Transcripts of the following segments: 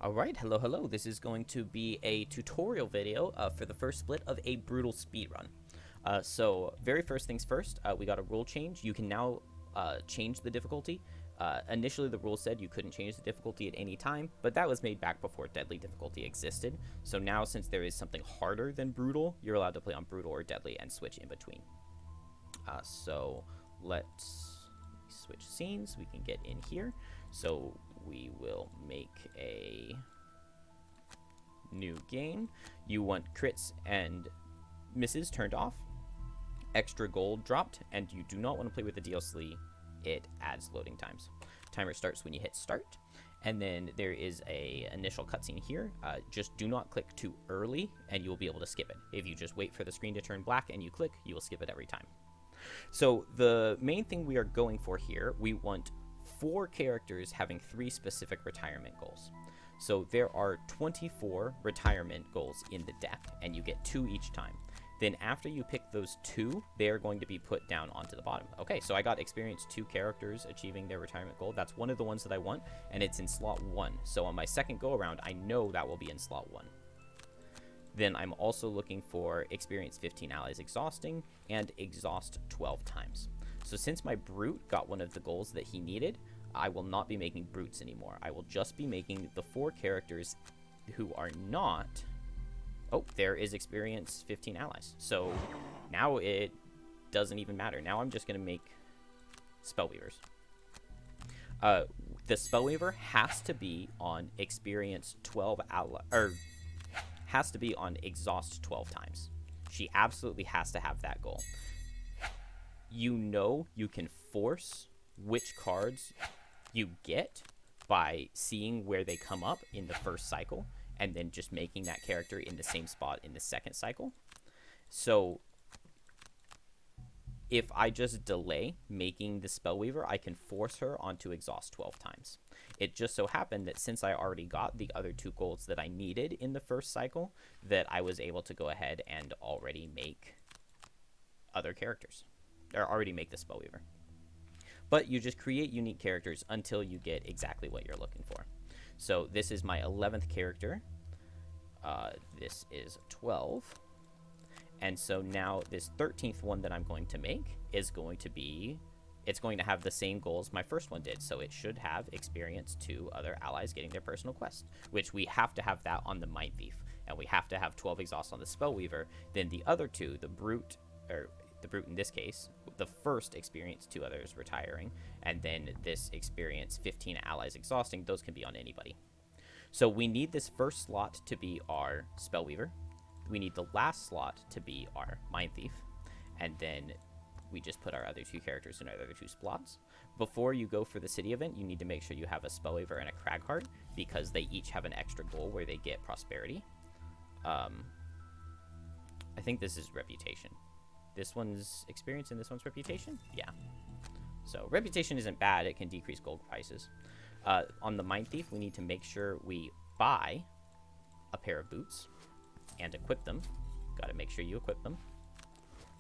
Alright, hello. This is going to be a tutorial video for the first split of a brutal speedrun. So, very first things first, we got a rule change. You can now change the difficulty. Initially, the rule said you couldn't change the difficulty at any time, but that was made back before deadly difficulty existed. So now, since there is something harder than brutal, you're allowed to play on brutal or deadly and switch in between. So, let's switch scenes. We can get in here. So we will make a new game. You want crits and misses turned off, extra gold dropped, and you do not want to play with the DLC. It adds loading times. Timer starts when you hit start, and then there is a initial cutscene here. Just do not click too early and you will be able to skip it. If you just wait for the screen to turn black and you click, you will skip it every time. So the main thing we are going for here, we want 4 characters having 3 specific retirement goals. So there are 24 retirement goals in the deck, and you get 2 each time. Then after you pick those 2, they are going to be put down onto the bottom. Okay, so I got experience 2 characters achieving their retirement goal. That's one of the ones that I want, and it's in slot 1. So on my second go around, I know that will be in slot 1. Then I'm also looking for experience 15 allies exhausting and exhaust 12 times. So since my brute got one of the goals that he needed, I will not be making brutes anymore. I will just be making the 4 characters who are not... Oh, there is experience 15 allies. So now it doesn't even matter. Now I'm just going to make Spellweavers. The Spellweaver has to be on experience 12 ally, or has to be on exhaust 12 times. She absolutely has to have that goal. You know you can force which cards you get by seeing where they come up in the first cycle and then just making that character in the same spot in the second cycle. So if I just delay making the Spellweaver, I can force her onto exhaust 12 times. It just so happened that since I already got the other 2 golds that I needed in the first cycle, that I was able to go ahead and already make other characters. Or already make the Spellweaver. But you just create unique characters until you get exactly what you're looking for. So this is my 11th character. This is 12. And so now this 13th one that I'm going to make is going to be... It's going to have the same goals my first one did. So it should have experience 2 other allies getting their personal quest, which we have to have that on the Mind Thief. And we have to have 12 exhausts on the Spellweaver. Then the other 2, the Brute... or the Brute in this case, the first experience 2 others retiring, and then this experience 15 allies exhausting, those can be on anybody. So we need this first slot to be our Spellweaver. We need the last slot to be our Mind Thief, and then we just put our other 2 characters in our other 2 slots. Before you go for the city event, you need to make sure you have a Spellweaver and a Cragheart, because they each have an extra goal where they get prosperity. I think this is reputation. This one's experience and this one's reputation? Yeah. So reputation isn't bad. It can decrease gold prices. On the Mind Thief, we need to make sure we buy a pair of boots and equip them. Got to make sure you equip them.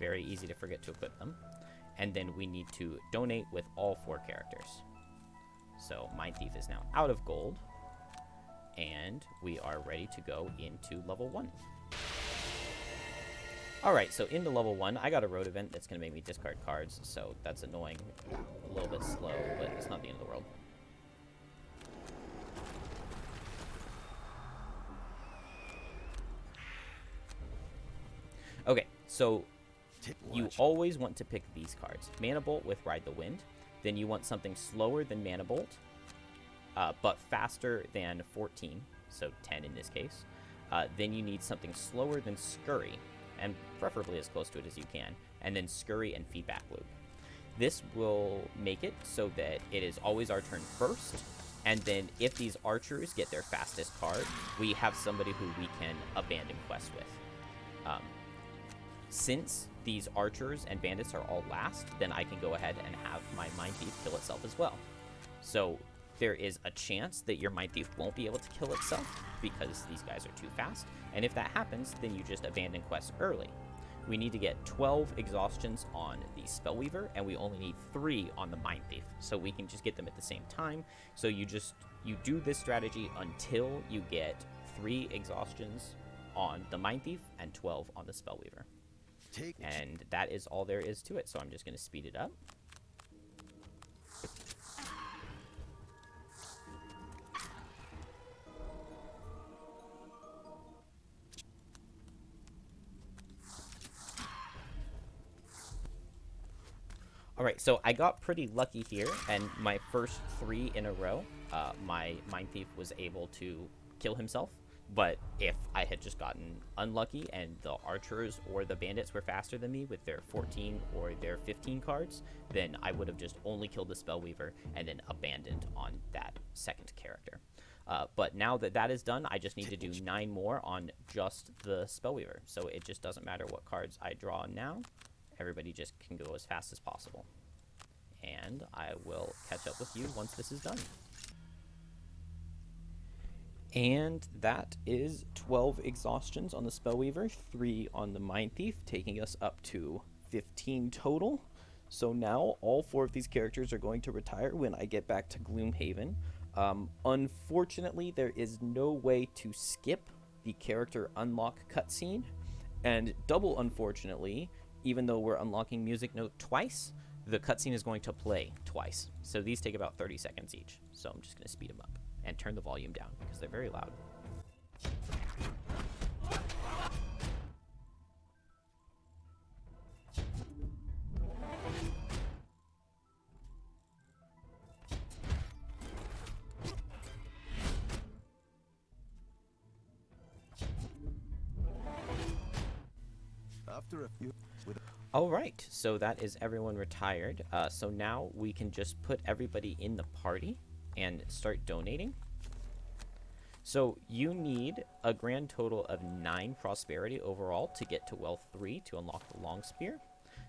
Very easy to forget to equip them. And then we need to donate with all 4 characters. So Mind Thief is now out of gold. And we are ready to go into level 1. Alright, so into level 1, I got a road event that's going to make me discard cards, so that's annoying. A little bit slow, but it's not the end of the world. Okay, so you always want to pick these cards. Mana Bolt with Ride the Wind. Then you want something slower than Mana Bolt, but faster than 14, so 10 in this case. Then you need something slower than Scurry, and preferably as close to it as you can, and then Scurry and Feedback Loop. This will make it so that it is always our turn first, and then if these archers get their fastest card, we have somebody who we can abandon quest with. Since these archers and bandits are all last, then I can go ahead and have my Mind Thief kill itself as well. So there is a chance that your Mind Thief won't be able to kill itself because these guys are too fast, and if that happens, then you just abandon quests early. we need to get 12 exhaustions on the Spellweaver, and we only need 3 on the Mind Thief. So we can just get them at the same time. So you do this strategy until you get 3 exhaustions on the Mind Thief and 12 on the Spellweaver. And that is all there is to it. So I'm just going to speed it up. Alright, so I got pretty lucky here, and my first 3 in a row, my Mind Thief was able to kill himself. But if I had just gotten unlucky and the archers or the bandits were faster than me with their 14 or their 15 cards, then I would have just only killed the Spellweaver and then abandoned on that second character. But now that that is done, I just need to do 9 more on just the Spellweaver. So it just doesn't matter what cards I draw now. Everybody just can go as fast as possible. And I will catch up with you once this is done. And that is 12 exhaustions on the Spellweaver, 3 on the Mind Thief, taking us up to 15 total. So now all 4 of these characters are going to retire when I get back to Gloomhaven. Unfortunately, there is no way to skip the character unlock cutscene. And double unfortunately, even though we're unlocking music note twice, the cutscene is going to play twice. So these take about 30 seconds each. So I'm just going to speed them up and turn the volume down because they're very loud. After a few... All right, so that is everyone retired. So now we can just put everybody in the party and start donating. So you need a grand total of 9 prosperity overall to get to wealth 3 to unlock the long spear.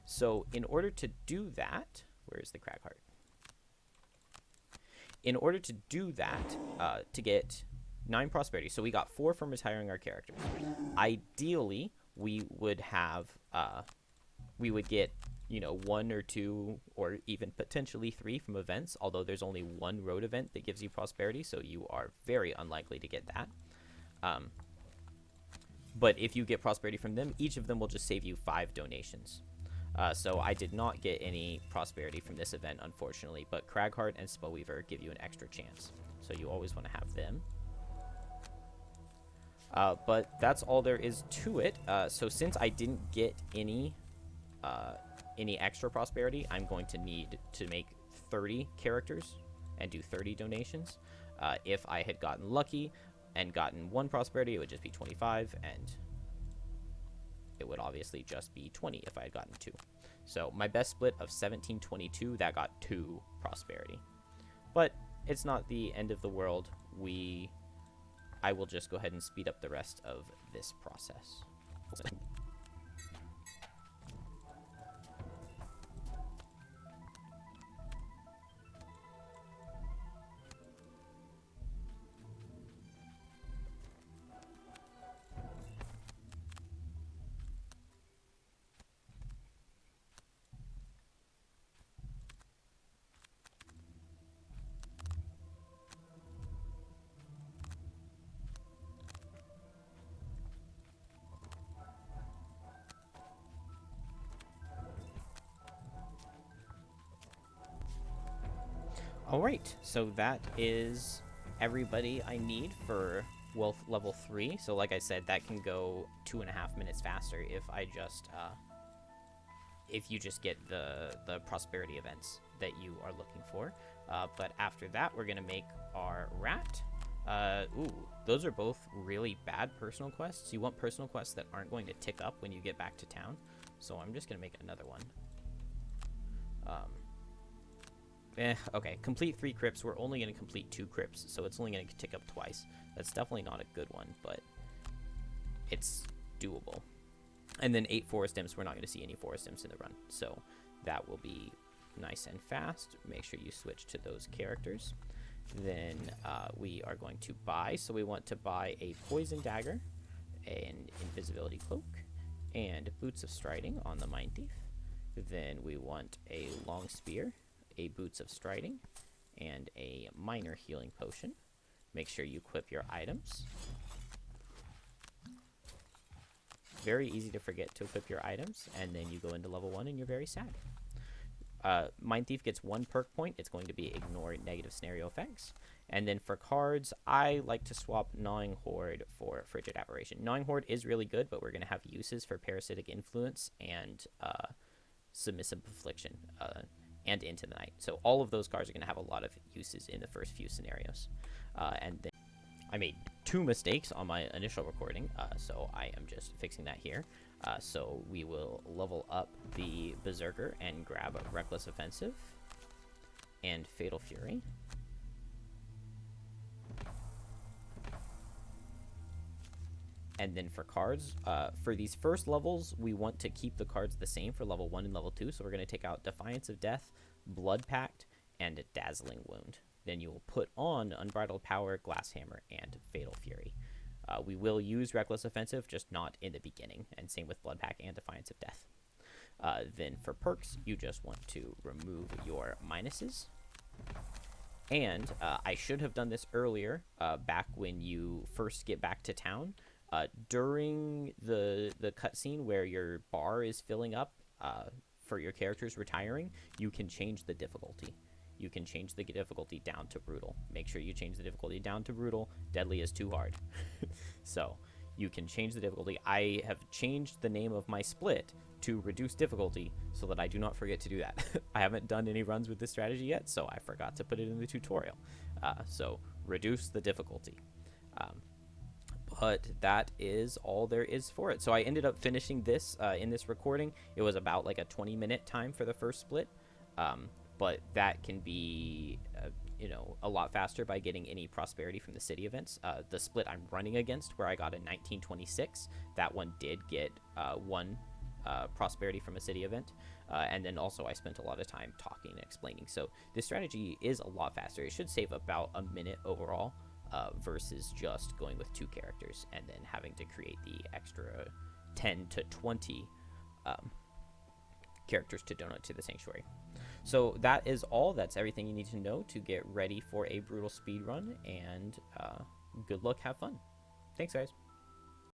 So in order to do that, where is the Cragheart? In order to do that, to get 9 prosperity, so we got 4 from retiring our characters. Ideally, we would have, we would get, you know, 1 or 2 or even potentially 3 from events, although there's only 1 road event that gives you prosperity, so you are very unlikely to get that. But if you get prosperity from them, each of them will just save you 5 donations. So I did not get any prosperity from this event, unfortunately, but Cragheart and Spellweaver give you an extra chance, so you always want to have them. But that's all there is to it. So since I didn't get any extra prosperity, I'm going to need to make 30 characters and do 30 donations. If I had gotten lucky and gotten 1 prosperity, it would just be 25, and it would obviously just be 20 if I had gotten 2. So my best split of 1722, that got 2 prosperity. But it's not the end of the world. I will just go ahead and speed up the rest of this process. Alright, so that is everybody I need for wealth level 3. So like I said, that can go 2.5 minutes faster if I just, if you just get the prosperity events that you are looking for. But after that, we're going to make our rat. Ooh, those are both really bad personal quests. You want personal quests that aren't going to tick up when you get back to town. So I'm just going to make another one. Okay, complete 3 crypts. We're only going to complete 2 crypts, so it's only going to tick up twice. That's definitely not a good one, but it's doable. And then 8 forest imps. We're not going to see any forest imps in the run, so that will be nice and fast. Make sure you switch to those characters. Then we are going to buy. So we want to buy a poison dagger, an invisibility cloak, and Boots of Striding on the Mind Thief. Then we want a Long Spear, a Boots of Striding, and a Minor Healing Potion. Make sure you equip your items. Very easy to forget to equip your items, and then you go into level 1 and you're very sad. Mind Thief gets 1 perk point. It's going to be ignore negative scenario effects. And then for cards, I like to swap Gnawing Horde for Frigid Aberration. Gnawing Horde is really good, but we're going to have uses for Parasitic Influence and Submissive Affliction and Into the Night. So all of those cards are going to have a lot of uses in the first few scenarios. And then I made 2 mistakes on my initial recording, so I am just fixing that here. So we will level up the Berserker and grab Reckless Offensive and Fatal Fury. And then for cards, for these first levels, we want to keep the cards the same for level 1 and level 2. So we're going to take out Defiance of Death, Blood Pact, and Dazzling Wound. Then you will put on Unbridled Power, Glass Hammer, and Fatal Fury. We will use Reckless Offensive, just not in the beginning, and same with Blood Pact and Defiance of Death. Then for perks, you just want to remove your minuses. And I should have done this earlier, back when you first get back to town. During the cutscene where your bar is filling up for your characters retiring, you can change the difficulty. You can change the difficulty down to brutal. Make sure you change the difficulty down to brutal. Deadly is too hard. So you can change the difficulty. I have changed the name of my split to reduce difficulty so that I do not forget to do that. I haven't done any runs with this strategy yet, so I forgot to put it in the tutorial. So reduce the difficulty. But that is all there is for it. So I ended up finishing this in this recording. It was about like a 20-minute time for the first split. But that can be, a lot faster by getting any prosperity from the city events. The split I'm running against, where I got a 1926, that one did get 1 prosperity from a city event. And then also I spent a lot of time talking and explaining. So this strategy is a lot faster. It should save about a minute overall versus just going with 2 characters and then having to create the extra 10 to 20 characters to donate to the Sanctuary. So that is all. That's everything you need to know to get ready for a brutal speedrun, and good luck, have fun. Thanks, guys.